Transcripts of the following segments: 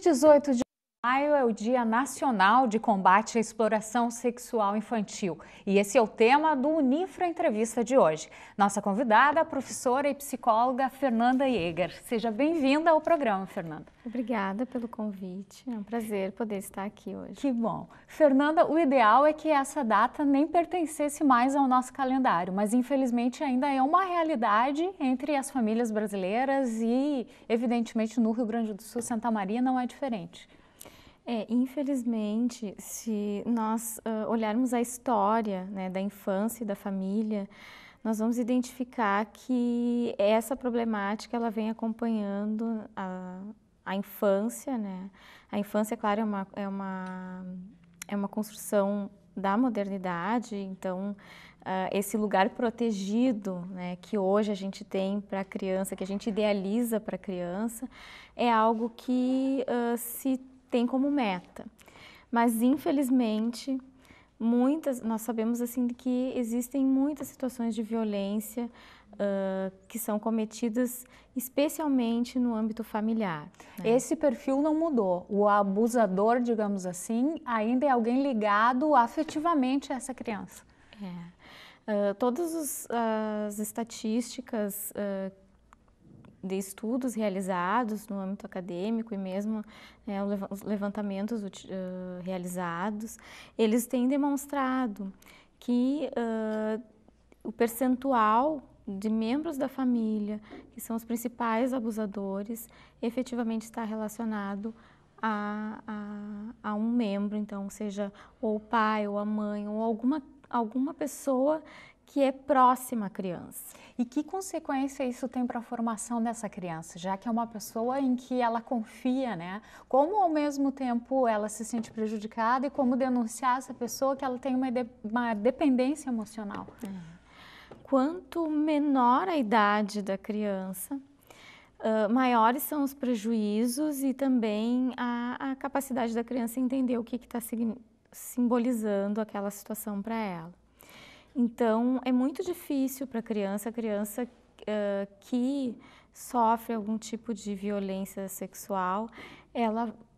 18 de maio é o Dia Nacional de Combate à Exploração Sexual Infantil e esse é o tema do Unifra Entrevista de hoje. Nossa convidada, a professora e psicóloga Fernanda Jäger. Seja bem-vinda ao programa, Fernanda. Obrigada pelo convite, é um prazer poder estar aqui hoje. Que bom. Fernanda, o ideal é que essa data nem pertencesse mais ao nosso calendário, mas infelizmente ainda é uma realidade entre as famílias brasileiras e, evidentemente, no Rio Grande do Sul, Santa Maria não é diferente. Infelizmente, se nós olharmos a história, né, da infância e da família, nós vamos identificar que essa problemática ela vem acompanhando a infância, né? A infância, claro, é uma construção da modernidade, então esse lugar protegido, né, que hoje a gente tem para a criança, que a gente idealiza para a criança, é algo que se tem como meta, mas infelizmente nós sabemos assim que existem muitas situações de violência que são cometidas especialmente no âmbito familiar, né? Esse perfil não mudou, o abusador, digamos assim, ainda é alguém ligado afetivamente a essa criança. Todas as estatísticas de estudos realizados no âmbito acadêmico e mesmo os levantamentos realizados, eles têm demonstrado que o percentual de membros da família, que são os principais abusadores, efetivamente está relacionado a um membro, então seja ou o pai ou a mãe ou alguma pessoa que é próxima à criança. E que consequência isso tem para a formação dessa criança, já que é uma pessoa em que ela confia, né? Como ao mesmo tempo ela se sente prejudicada e como denunciar essa pessoa que ela tem uma dependência emocional? Quanto menor a idade da criança, maiores são os prejuízos e também a capacidade da criança entender o que está simbolizando aquela situação para ela. Então, é muito difícil para a criança que sofre algum tipo de violência sexual,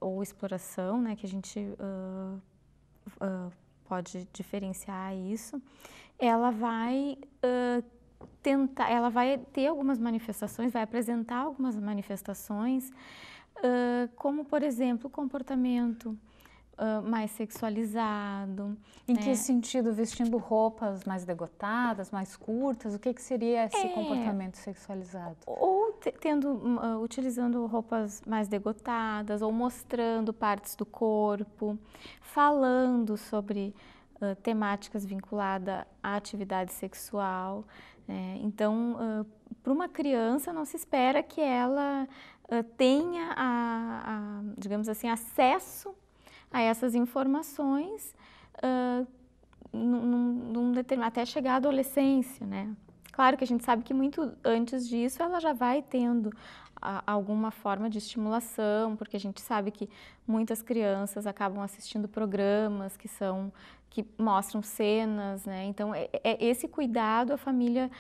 ou exploração, né, que a gente pode diferenciar isso, ela vai ela vai ter algumas manifestações, vai apresentar algumas manifestações, como, por exemplo, o comportamento mais sexualizado. Em que sentido? Vestindo roupas mais degotadas, mais curtas? O que seria esse comportamento sexualizado? Ou utilizando roupas mais degotadas, ou mostrando partes do corpo, falando sobre temáticas vinculadas à atividade sexual. Então, para uma criança não se espera que ela tenha, digamos assim, acesso a essas informações até chegar à adolescência, né? Claro que a gente sabe que muito antes disso ela já vai tendo alguma forma de estimulação, porque a gente sabe que muitas crianças acabam assistindo programas que mostram cenas, né? Então, esse cuidado a família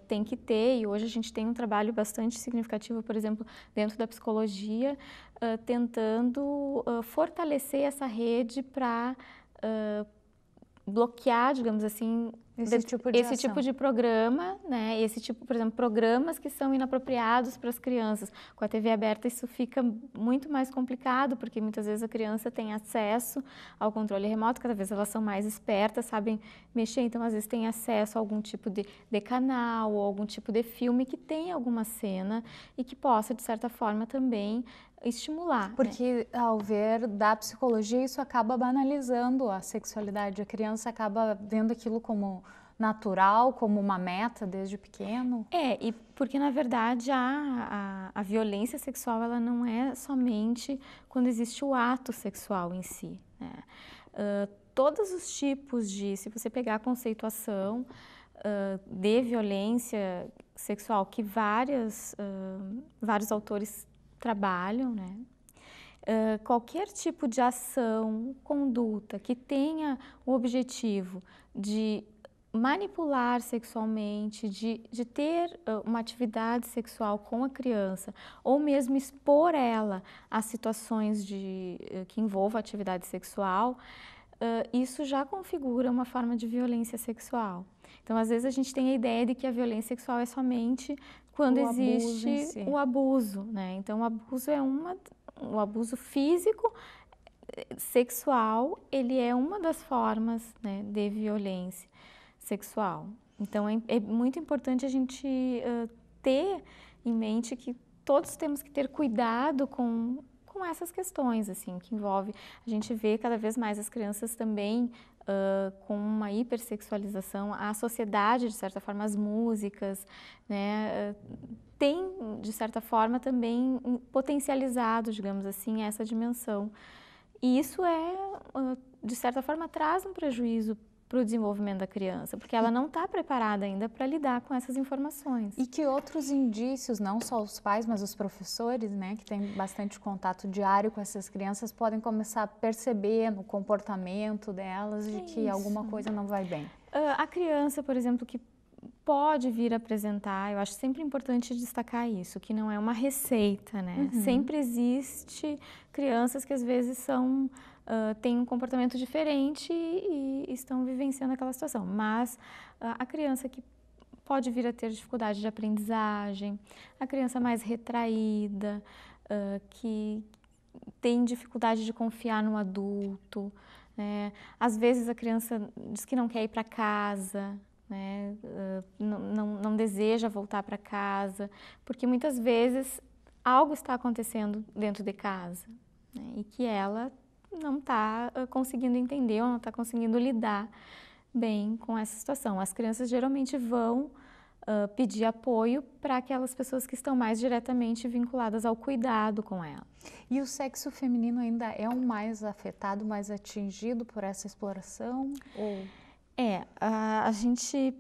tem que ter, e hoje a gente tem um trabalho bastante significativo, por exemplo, dentro da psicologia, tentando fortalecer essa rede para bloquear, digamos assim, esse tipo de programa, né? Por exemplo, programas que são inapropriados para as crianças. Com a TV aberta isso fica muito mais complicado, porque muitas vezes a criança tem acesso ao controle remoto, cada vez elas são mais espertas, sabem mexer, então às vezes tem acesso a algum tipo de canal ou algum tipo de filme que tenha alguma cena e que possa, de certa forma, também estimular. Porque, ao ver da psicologia, isso acaba banalizando a sexualidade. A criança acaba vendo aquilo como natural, como uma meta desde pequeno. E porque, na verdade, a violência sexual ela não é somente quando existe o ato sexual em si, né? Todos os tipos se você pegar a conceituação de violência sexual que vários autores trabalham, né? Qualquer tipo de ação, conduta que tenha o objetivo de manipular sexualmente, de ter uma atividade sexual com a criança, ou mesmo expor ela a situações que envolvam atividade sexual, isso já configura uma forma de violência sexual. Então, às vezes a gente tem a ideia de que a violência sexual é somente quando existe o abuso, né? Então, o abuso físico, sexual, ele é uma das formas, né, de violência sexual. Então, é muito importante a gente ter em mente que todos temos que ter cuidado com essas questões, assim, que envolve. A gente vê cada vez mais as crianças também com uma hipersexualização. A sociedade, de certa forma, as músicas, né, tem, de certa forma, também potencializado, digamos assim, essa dimensão. E isso de certa forma, traz um prejuízo para o desenvolvimento da criança, porque ela não está preparada ainda para lidar com essas informações. E que outros indícios, não só os pais, mas os professores, né, que têm bastante contato diário com essas crianças, podem começar a perceber no comportamento delas de que alguma coisa não vai bem? A criança, por exemplo, que pode vir apresentar, eu acho sempre importante destacar isso, que não é uma receita, né? Sempre existe crianças que às vezes têm um comportamento diferente e estão vivenciando aquela situação, mas a criança que pode vir a ter dificuldade de aprendizagem, a criança mais retraída, que tem dificuldade de confiar no adulto, né? Às vezes a criança diz que não quer ir para casa, né? Não deseja voltar para casa, porque muitas vezes algo está acontecendo dentro de casa, né? E que ela não está conseguindo entender ou não está conseguindo lidar bem com essa situação. As crianças geralmente vão pedir apoio para aquelas pessoas que estão mais diretamente vinculadas ao cuidado com ela. E o sexo feminino ainda é o mais afetado, mais atingido por essa exploração? Ou... A gente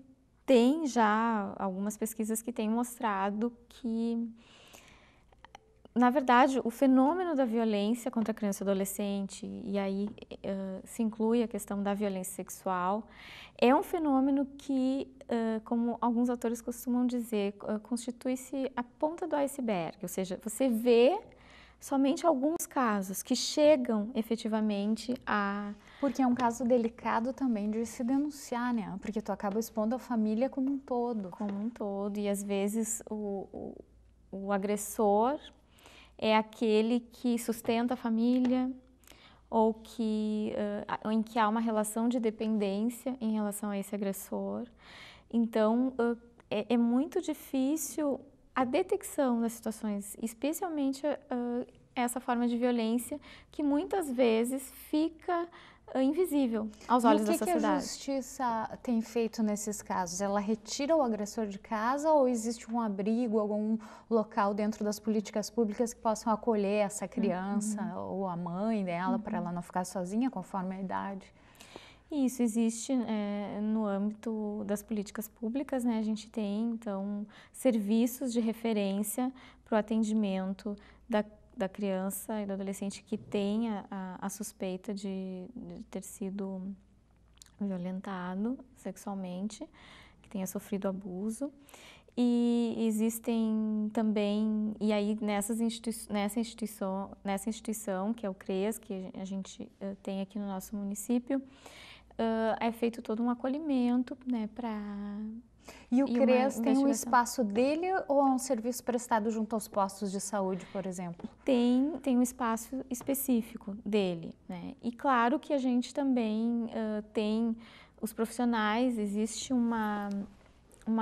tem já algumas pesquisas que têm mostrado que, na verdade, o fenômeno da violência contra a criança e adolescente, e aí se inclui a questão da violência sexual, é um fenômeno que, como alguns autores costumam dizer, constitui-se a ponta do iceberg, ou seja, você vê somente alguns casos que chegam efetivamente a... Porque é um caso delicado também de se denunciar, né? Porque tu acaba expondo a família como um todo. Como um todo, e às vezes o agressor é aquele que sustenta a família ou em que há uma relação de dependência em relação a esse agressor. Então, é muito difícil a detecção das situações, especialmente essa forma de violência que muitas vezes fica invisível aos olhos da sociedade. O que a justiça tem feito nesses casos? Ela retira o agressor de casa ou existe um abrigo, algum local dentro das políticas públicas que possam acolher essa criança ou a mãe dela para ela não ficar sozinha conforme a idade? Isso existe no âmbito das políticas públicas, né? A gente tem, então, serviços de referência para o atendimento da criança e do adolescente que tenha a suspeita de ter sido violentado sexualmente, que tenha sofrido abuso. E existem também, e aí nessa instituição, que é o CREAS, que a gente tem aqui no nosso município, é feito todo um acolhimento, né, E o CREAS tem um espaço dele ou é um serviço prestado junto aos postos de saúde, por exemplo? Tem um espaço específico dele, né? E claro que a gente também tem os profissionais, existe uma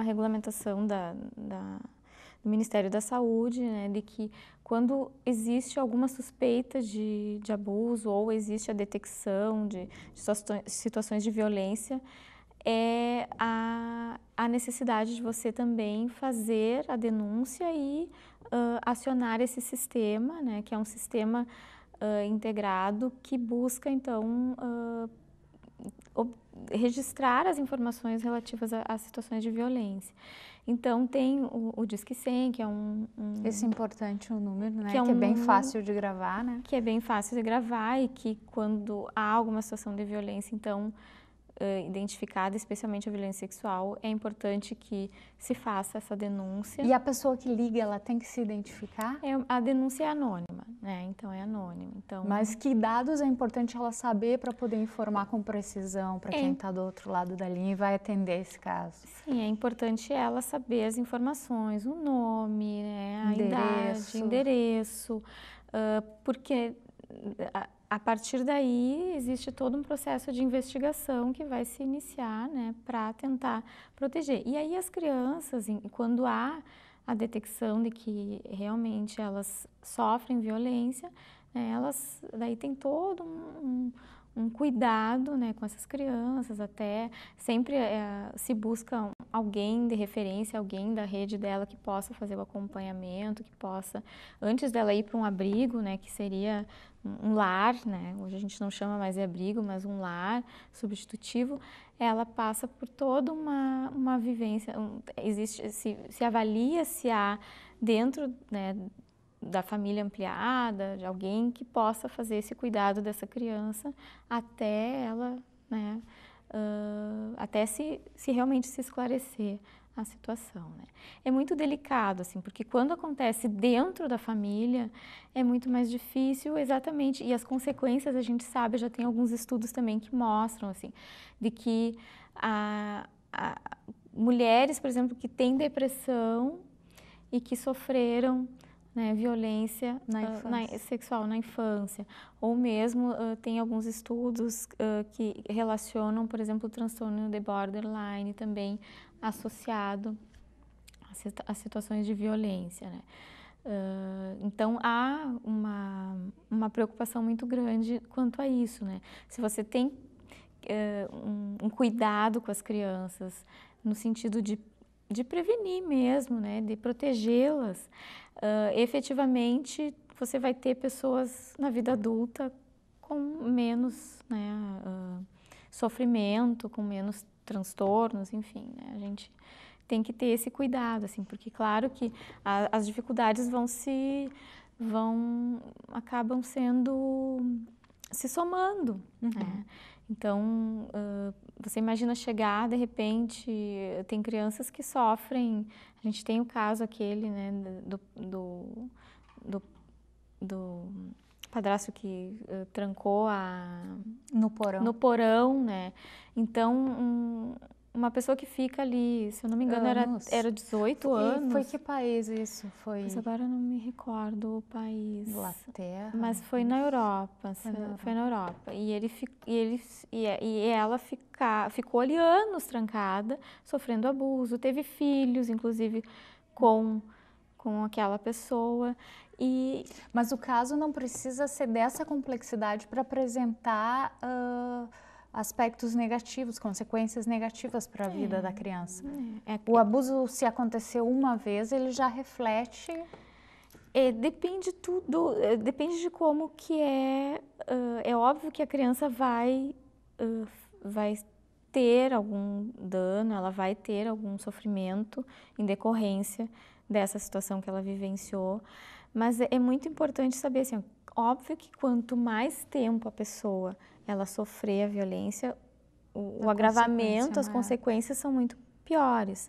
regulamentação do Ministério da Saúde, né, de que quando existe alguma suspeita de abuso ou existe a detecção de situações de violência, é a necessidade de você também fazer a denúncia e acionar esse sistema, né, que é um sistema integrado que busca, então, registrar as informações relativas a situações de violência. Então, tem o Disque 100, que é Esse importante número, né? Que é bem fácil de gravar, né? Que é bem fácil de gravar e que quando há alguma situação de violência, então, identificada, especialmente a violência sexual, é importante que se faça essa denúncia. E a pessoa que liga, ela tem que se identificar? A denúncia é anônima, né? Então é anônima. Então, mas que dados é importante ela saber para poder informar com precisão para quem está do outro lado da linha e vai atender esse caso? Sim, é importante ela saber as informações, o nome, né? A idade, endereço, porque a partir daí existe todo um processo de investigação que vai se iniciar, né, para tentar proteger. E aí as crianças, quando há a detecção de que realmente elas sofrem violência, né, elas daí tem todo um cuidado, né, com essas crianças, até sempre se busca alguém de referência, alguém da rede dela que possa fazer o acompanhamento, que possa, antes dela ir para um abrigo, né, que seria um lar, né, hoje a gente não chama mais de abrigo, mas um lar substitutivo, ela passa por toda uma vivência, se avalia se há dentro, né, da família ampliada, de alguém que possa fazer esse cuidado dessa criança até ela, né, até se realmente se esclarecer a situação, né. É muito delicado, assim, porque quando acontece dentro da família, é muito mais difícil, exatamente, e as consequências a gente sabe, já tem alguns estudos também que mostram, assim, de que mulheres, por exemplo, que têm depressão e que sofreram, né, violência sexual na infância, ou mesmo tem alguns estudos que relacionam, por exemplo, o transtorno de borderline também associado a situações de violência, né? Então há uma preocupação muito grande quanto a isso, né? Se você tem um cuidado com as crianças no sentido de prevenir mesmo, né, de protegê-las, efetivamente você vai ter pessoas na vida adulta com menos, né, sofrimento, com menos transtornos, enfim, né, a gente tem que ter esse cuidado, assim, porque claro que as dificuldades acabam se somando, né? Então, você imagina chegar, de repente, tem crianças que sofrem, a gente tem o caso aquele, né, do padrasto que trancou no porão, né, então, uma pessoa que fica ali, se eu não me engano, era 18 anos. Foi que país isso? Mas agora eu não me recordo o país. Inglaterra? Mas foi na Europa. Foi na Europa. E ela ficou ali anos trancada, sofrendo abuso. Teve filhos, inclusive, com aquela pessoa. Mas o caso não precisa ser dessa complexidade para apresentar aspectos negativos, consequências negativas para a vida da criança. O abuso, se aconteceu uma vez, ele já reflete... Depende de como que é. É óbvio que a criança vai ter algum dano, ela vai ter algum sofrimento em decorrência dessa situação que ela vivenciou, mas é muito importante saber, assim, óbvio que quanto mais tempo a pessoa ela sofrer a violência, o agravamento, as consequências são muito piores.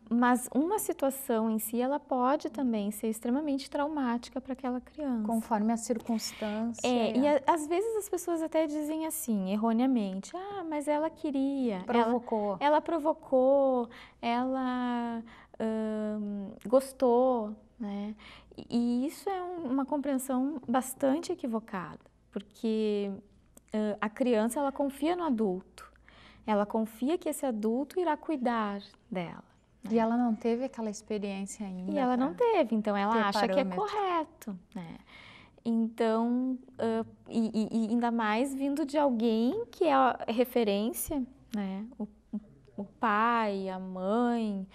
Mas uma situação em si, ela pode também ser extremamente traumática para aquela criança. Conforme a circunstância. E às vezes as pessoas até dizem assim, erroneamente, mas ela queria. Provocou. Ela provocou, ela gostou, né? E isso é uma compreensão bastante equivocada, porque a criança, ela confia no adulto. Ela confia que esse adulto irá cuidar dela. E ela não teve aquela experiência ainda. E ela não teve, então ela acha que é correto, né? Então, e ainda mais vindo de alguém que é a referência, né? O pai, a mãe,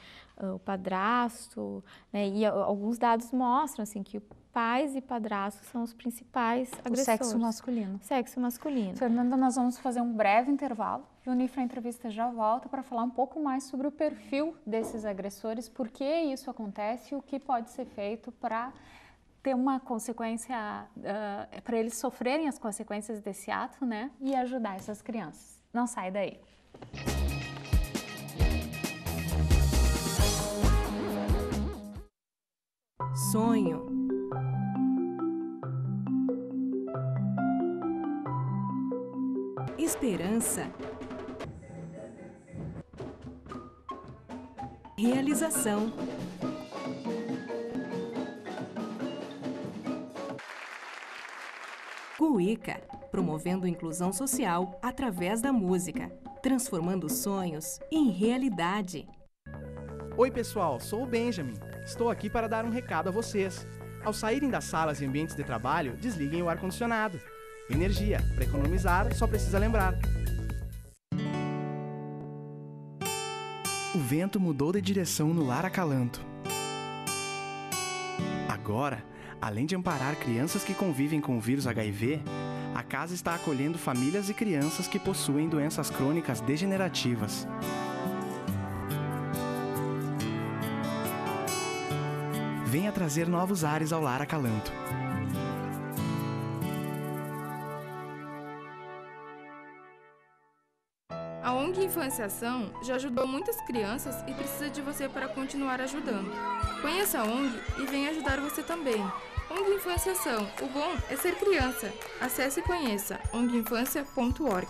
o padrasto, né? E alguns dados mostram, assim, que pais e padrastos são os principais agressores. O sexo masculino. Sexo masculino. Fernanda, nós vamos fazer um breve intervalo e o Unifra Entrevista já volta para falar um pouco mais sobre o perfil desses agressores, por que isso acontece e o que pode ser feito para ter uma consequência, para eles sofrerem as consequências desse ato, né? E ajudar essas crianças. Não sai daí. Sonho. Esperança. Realização. Cuíca, promovendo inclusão social através da música, transformando sonhos em realidade. Oi pessoal, sou o Benjamin. Estou aqui para dar um recado a vocês. Ao saírem das salas e ambientes de trabalho, desliguem o ar-condicionado. Energia, para economizar, só precisa lembrar. O vento mudou de direção no Lar Acalanto. Agora, além de amparar crianças que convivem com o vírus HIV, a casa está acolhendo famílias e crianças que possuem doenças crônicas degenerativas. Venha trazer novos ares ao Lar Acalanto. A ONG Infância-Ação já ajudou muitas crianças e precisa de você para continuar ajudando. Conheça a ONG e venha ajudar você também. ONG Infância-Ação, o bom é ser criança. Acesse e conheça onginfancia.org.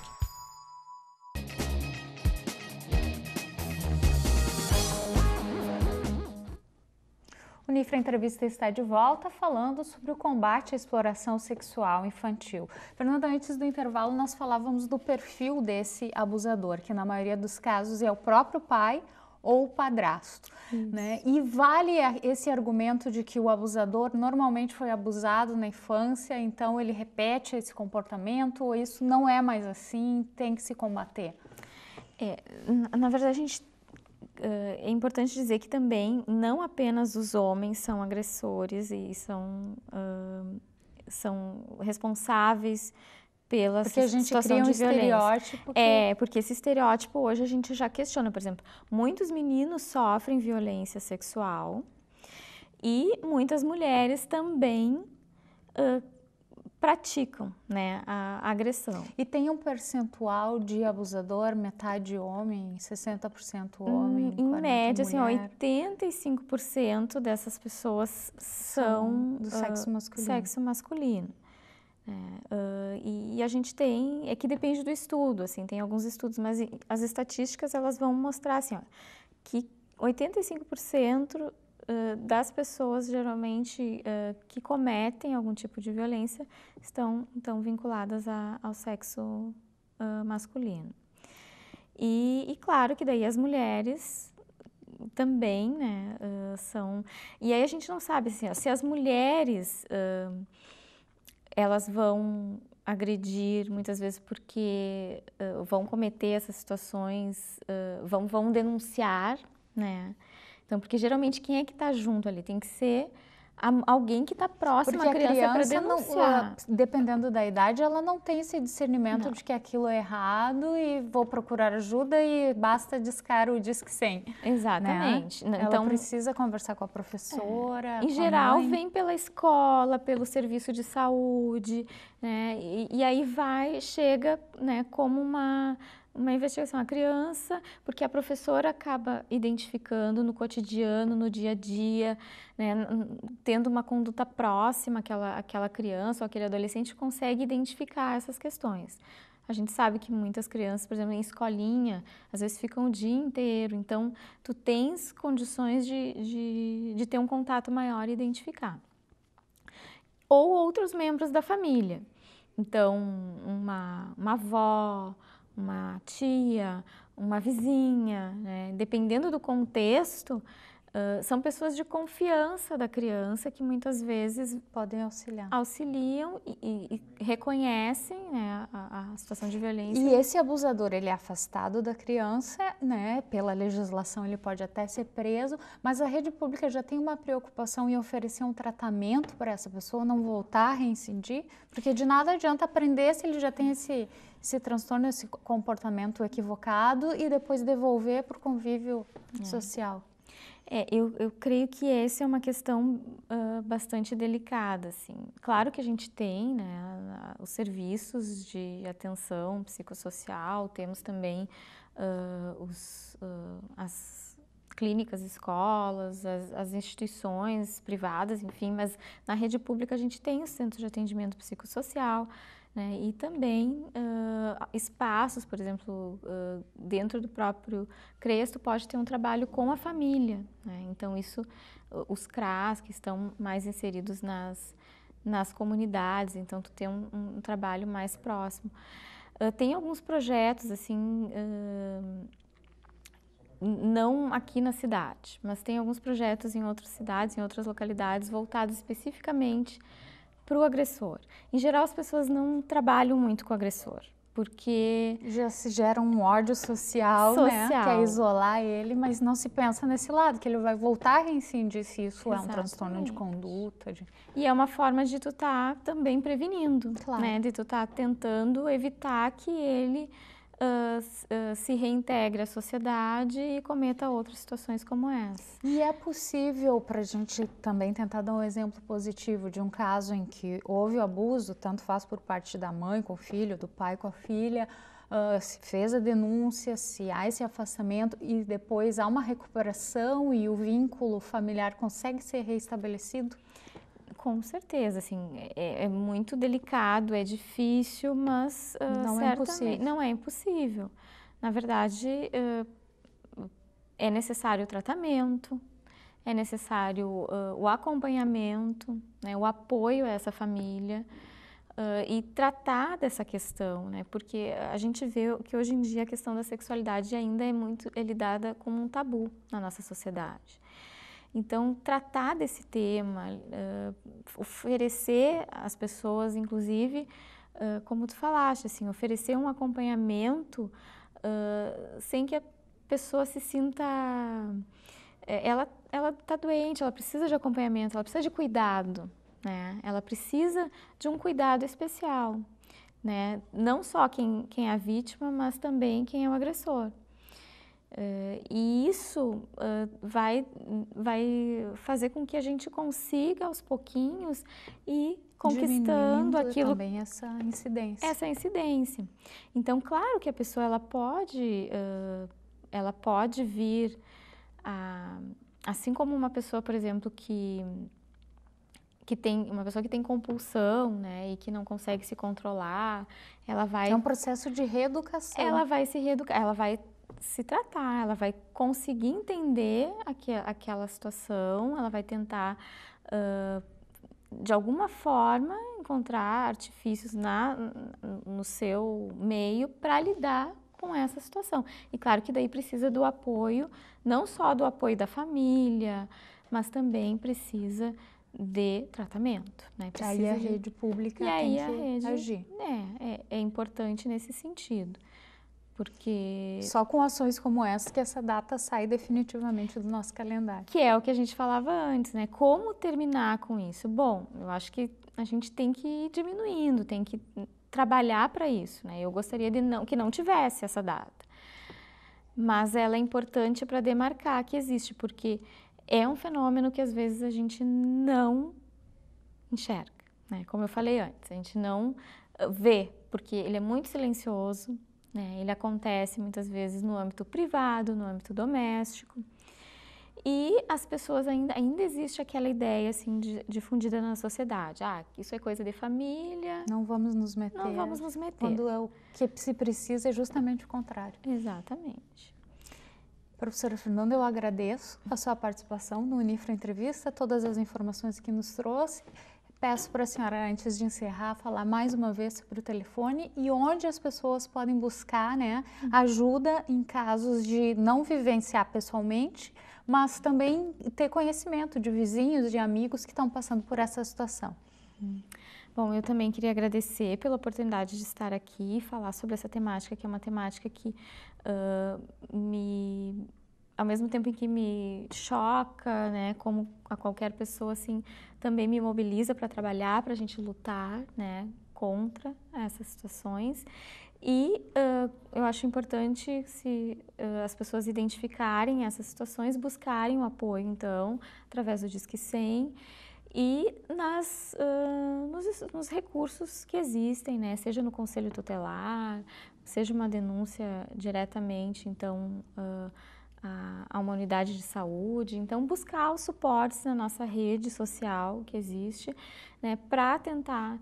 O Nifra Entrevista está de volta falando sobre o combate à exploração sexual infantil. Fernanda, antes do intervalo nós falávamos do perfil desse abusador, que na maioria dos casos é o próprio pai ou o padrasto, né? E vale esse argumento de que o abusador normalmente foi abusado na infância, então ele repete esse comportamento, ou isso não é mais assim, tem que se combater? Na verdade, a gente é importante dizer que também não apenas os homens são agressores e são responsáveis pela situação de violência. Porque esse estereótipo hoje a gente já questiona. Por exemplo, muitos meninos sofrem violência sexual e muitas mulheres também praticam, né, a agressão. E tem um percentual de abusador, metade homem, 60% homem, 40% em média, mulher. Assim, 85% dessas pessoas são do sexo masculino. E a gente tem, que depende do estudo, assim, tem alguns estudos, mas as estatísticas elas vão mostrar assim, ó, que 85% das pessoas geralmente que cometem algum tipo de violência estão vinculadas ao sexo masculino. E claro que daí as mulheres também, né, são... E aí a gente não sabe assim, ó, se as mulheres elas vão agredir muitas vezes porque vão cometer essas situações, vão denunciar, né? Então, porque geralmente quem é que está junto ali? Tem que ser alguém que está próximo à criança para denunciar. Dependendo da idade, ela não tem esse discernimento de que aquilo é errado e vou procurar ajuda e basta discar o Disque 100. Exatamente. Né? Ela precisa conversar com a professora. Em geral, vem pela escola, pelo serviço de saúde, né? E aí chega, né, como uma investigação. A criança, porque a professora acaba identificando no cotidiano, no dia a dia, né, tendo uma conduta próxima àquela criança ou aquele adolescente, consegue identificar essas questões. A gente sabe que muitas crianças, por exemplo, em escolinha, às vezes ficam o dia inteiro, então tu tens condições de ter um contato maior e identificar. Ou outros membros da família. Então, uma avó, uma tia, uma vizinha, né? Dependendo do contexto, são pessoas de confiança da criança que muitas vezes podem auxiliam e reconhecem, né, a situação de violência. E esse abusador, ele é afastado da criança, né? Pela legislação ele pode até ser preso, mas a rede pública já tem uma preocupação em oferecer um tratamento para essa pessoa não voltar a reincidir, porque de nada adianta aprender se ele já tem esse transtorno, esse comportamento equivocado e depois devolver para o convívio social. Eu creio que essa é uma questão bastante delicada, assim. Claro que a gente tem, né, os serviços de atenção psicossocial, temos também as clínicas, escolas, as instituições privadas, enfim, mas na rede pública a gente tem o centro de atendimento psicossocial, né, e também espaços, por exemplo, dentro do próprio CRES, tu pode ter um trabalho com a família, né, então isso, os CRAS que estão mais inseridos nas comunidades, então tu tem um trabalho mais próximo. Tem alguns projetos, assim, não aqui na cidade, mas tem alguns projetos em outras cidades, em outras localidades, voltados especificamente para o agressor. Em geral, as pessoas não trabalham muito com o agressor, porque já se gera um ódio social, né? Que é isolar ele, mas não se pensa nesse lado, que ele vai voltar a reincidir se isso é um transtorno de conduta. E é uma forma de tu estar também prevenindo, claro, né? De tu estar tentando evitar que ele se reintegre à sociedade e cometa outras situações como essa. E é possível, para a gente também tentar dar um exemplo positivo de um caso em que houve o abuso, tanto faz por parte da mãe com o filho, do pai com a filha, se fez a denúncia, se há esse afastamento e depois há uma recuperação e o vínculo familiar consegue ser reestabelecido? Com certeza, assim, é muito delicado, é difícil, mas não é impossível. Na verdade, é necessário o tratamento, é necessário o acompanhamento, né, o apoio a essa família e tratar dessa questão, né, porque a gente vê que hoje em dia a questão da sexualidade ainda é lidada como um tabu na nossa sociedade. Então, tratar desse tema, oferecer às pessoas, inclusive, como tu falaste, assim, oferecer um acompanhamento sem que a pessoa se sinta... Ela está doente, ela precisa de acompanhamento, ela precisa de cuidado, né? Ela precisa de um cuidado especial, né? Não só quem é a vítima, mas também quem é o agressor. E isso vai fazer com que a gente consiga aos pouquinhos ir conquistando aquilo, também essa incidência. Então, claro que a pessoa ela pode vir assim como uma pessoa, por exemplo, que tem uma pessoa que tem compulsão, né, e que não consegue se controlar, ela vai... É um processo de reeducação. Ela vai se reeducar, ela vai se tratar, ela vai conseguir entender aquela situação, ela vai tentar, de alguma forma, encontrar artifícios no seu meio para lidar com essa situação. E claro que daí precisa do apoio, não só do apoio da família, mas também precisa de tratamento, né? Aí a rede pública tem que agir. É importante nesse sentido. Porque... Só com ações como essa que essa data sai definitivamente do nosso calendário. Que é o que a gente falava antes, né? Como terminar com isso? Bom, eu acho que a gente tem que ir diminuindo, tem que trabalhar para isso, né? Eu gostaria que não tivesse essa data. Mas ela é importante para demarcar que existe, porque é um fenômeno que às vezes a gente não enxerga, né? Como eu falei antes, a gente não vê, porque ele é muito silencioso, né? Ele acontece muitas vezes no âmbito privado, no âmbito doméstico. E as pessoas ainda existe aquela ideia assim difundida na sociedade. Isso é coisa de família. Não vamos nos meter. Não vamos nos meter. Quando é o que se precisa é justamente o contrário. Exatamente. Professora Fernanda, eu agradeço a sua participação no Unifra Entrevista, todas as informações que nos trouxe. Peço para a senhora, antes de encerrar, falar mais uma vez sobre o telefone e onde as pessoas podem buscar, né, ajuda em casos de não vivenciar pessoalmente, mas também ter conhecimento de vizinhos, de amigos que estão passando por essa situação. Bom, eu também queria agradecer pela oportunidade de estar aqui e falar sobre essa temática, que é uma temática que ao mesmo tempo em que me choca, né, como a qualquer pessoa, assim, também me mobiliza para trabalhar, para a gente lutar, né, contra essas situações. E eu acho importante se as pessoas identificarem essas situações, buscarem o apoio, então, através do Disque 100 e nos recursos que existem, né? Seja no Conselho Tutelar, seja uma denúncia diretamente, então, a uma unidade de saúde. Então, buscar os suportes na nossa rede social que existe, né? Para tentar,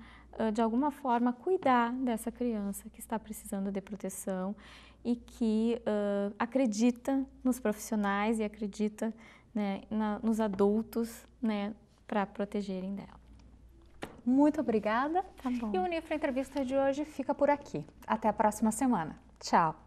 de alguma forma, cuidar dessa criança que está precisando de proteção e que acredita nos profissionais e acredita, né, nos adultos, né, para protegerem dela. Muito obrigada. Tá bom. E o Unifra Entrevista de hoje fica por aqui. Até a próxima semana. Tchau.